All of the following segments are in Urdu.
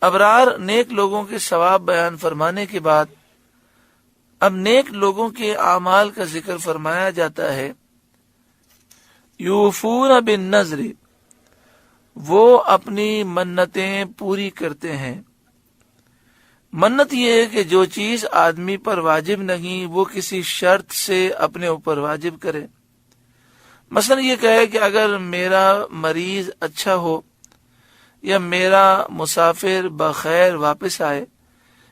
ابرار نیک لوگوں کے ثواب بیان فرمانے کے بعد اب نیک لوگوں کے اعمال کا ذکر فرمایا جاتا ہے۔ یوفون بالنذر، وہ اپنی منتیں پوری کرتے ہیں۔ منت یہ ہے کہ جو چیز آدمی پر واجب نہیں وہ کسی شرط سے اپنے اوپر واجب کرے۔ مثلا یہ کہے کہ اگر میرا مریض اچھا ہو یا میرا مسافر بخیر واپس آئے،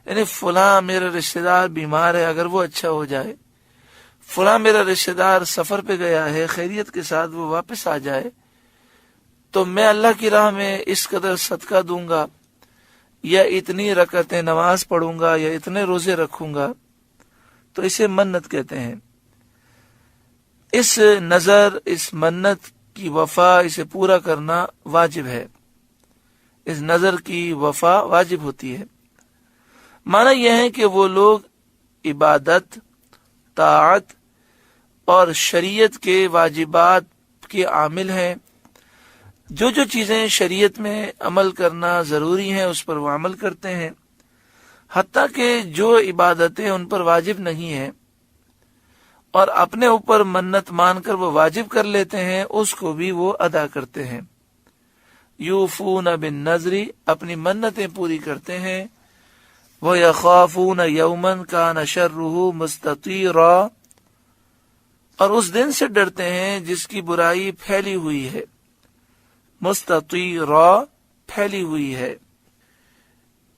یعنی فلاں میرا رشتہ دار بیمار ہے، اگر وہ اچھا ہو جائے، فلاں میرا رشتہ دار سفر پہ گیا ہے، خیریت کے ساتھ وہ واپس آ جائے، تو میں اللہ کی راہ میں اس قدر صدقہ دوں گا، یا اتنی رکعتیں نماز پڑھوں گا، یا اتنے روزے رکھوں گا، تو اسے منت کہتے ہیں۔ اس نظر، اس منت کی وفا، اسے پورا کرنا واجب ہے، اس نظر کی وفا واجب ہوتی ہے۔ معنی یہ ہے کہ وہ لوگ عبادت، طاعت اور شریعت کے واجبات کے عامل ہیں، جو چیزیں شریعت میں عمل کرنا ضروری ہیں اس پر وہ عمل کرتے ہیں، حتیٰ کہ جو عبادتیں ان پر واجب نہیں ہیں اور اپنے اوپر منت مان کر وہ واجب کر لیتے ہیں، اس کو بھی وہ ادا کرتے ہیں۔ یوفون بالنذر، اپنی منتیں پوری کرتے ہیں۔ وَيَخَافُونَ يَوْمًا كَانَ شَرُّهُ مُسْتَطِيرًا، اور اس دن سے ڈرتے ہیں جس کی برائی پھیلی ہوئی ہے۔ مستطیرا، پھیلی ہوئی ہے،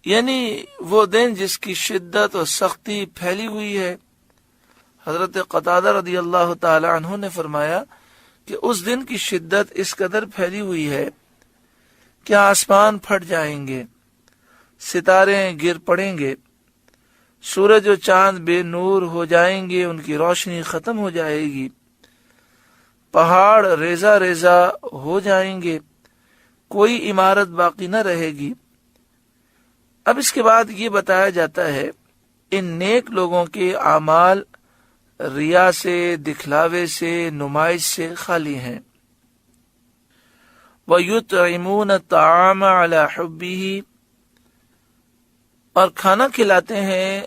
یعنی وہ دن جس کی شدت اور سختی پھیلی ہوئی ہے۔ حضرت قتادہ رضی اللہ تعالی عنہ نے فرمایا کہ اس دن کی شدت اس قدر پھیلی ہوئی ہے کہ آسمان پھٹ جائیں گے، ستارے گر پڑیں گے، سورج و چاند بے نور ہو جائیں گے، ان کی روشنی ختم ہو جائے گی، پہاڑ ریزہ ریزہ ہو جائیں گے، کوئی عمارت باقی نہ رہے گی۔ اب اس کے بعد یہ بتایا جاتا ہے ان نیک لوگوں کے اعمال ریا سے، دکھلاوے سے، نمائش سے خالی ہیں۔ وَيُطْعِمُونَ الطَّعَامَ عَلَى حُبِّهِ، اور کھانا کھلاتے ہیں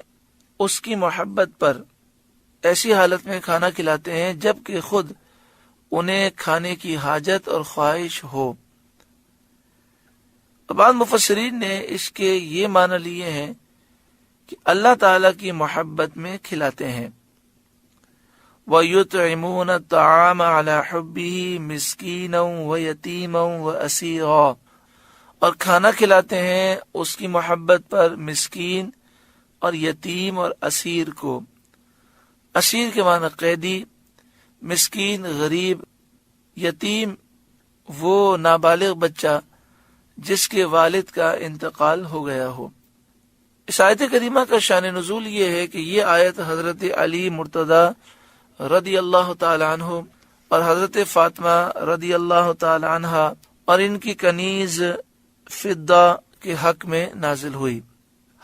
اس کی محبت پر، ایسی حالت میں کھانا کھلاتے ہیں جبکہ خود انہیں کھانے کی حاجت اور خواہش ہو۔ بعض مفسرین نے اس کے یہ معنی لیے ہیں کہ اللہ تعالی کی محبت میں کھلاتے ہیں۔ وَيُطْعِمُونَ الطَّعَامَ عَلَى حُبِّهِ مِسْكِينًا وَيَتِيمًا وَأَسِيرًا، اور کھانا کھلاتے ہیں اس کی محبت پر مسکین اور یتیم اور اسیر کو۔ اسیر کے معنی قیدی، مسکین غریب، یتیم وہ نابالغ بچہ جس کے والد کا انتقال ہو گیا ہو۔ اس آیت کریمہ کا شان نزول یہ ہے کہ یہ آیت حضرت علی مرتضی رضی اللہ تعالی عنہ اور حضرت فاطمہ رضی اللہ تعالی عنہا اور ان کی کنیز فضہ کے حق میں نازل ہوئی۔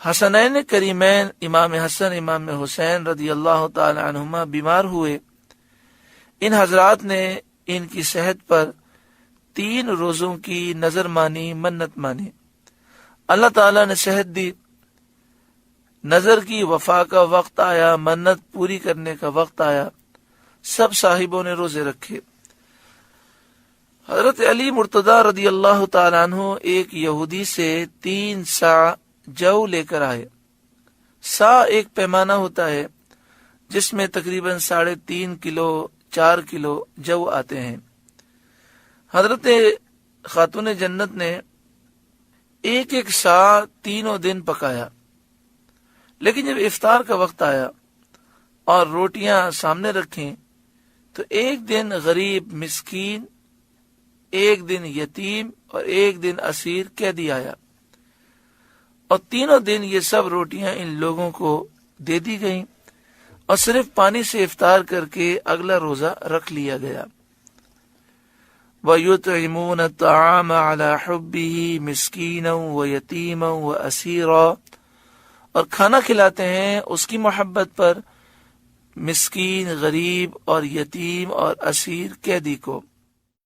حسنین کریمین امام حسن امام حسین رضی اللہ تعالی عنہما بیمار ہوئے، ان حضرات نے ان کی صحت پر 3 روزوں کی نظر مانی، منت مانی۔ اللہ تعالیٰ نے صحت دی، نظر کی وفا کا وقت آیا، منت پوری کرنے کا وقت آیا، سب صاحبوں نے روزے رکھے۔ حضرت علی مرتضی رضی اللہ تعالیٰ عنہ ایک یہودی سے 3 سا جو لے کر آئے۔ سا ایک پیمانہ ہوتا ہے جس میں تقریباً 3.5 کلو 4 کلو جو آتے ہیں۔ حضرت خاتون جنت نے ایک سا 3 دن پکایا، لیکن جب افطار کا وقت آیا اور روٹیاں سامنے رکھیں تو ایک دن غریب مسکین، ایک دن یتیم اور ایک دن اسیر قیدی آیا، اور 3 دن یہ سب روٹیاں ان لوگوں کو دے دی گئیں اور صرف پانی سے افطار کر کے اگلا روزہ رکھ لیا گیا۔ وَيُطْعِمُونَ الطَّعَامَ عَلَى حُبِّهِ مِسْكِينًا وَيَتِيمًا وَأَسِيرًا، اور کھانا کھلاتے ہیں اس کی محبت پر مسکین، غریب اور یتیم اور اسیر قیدی کو۔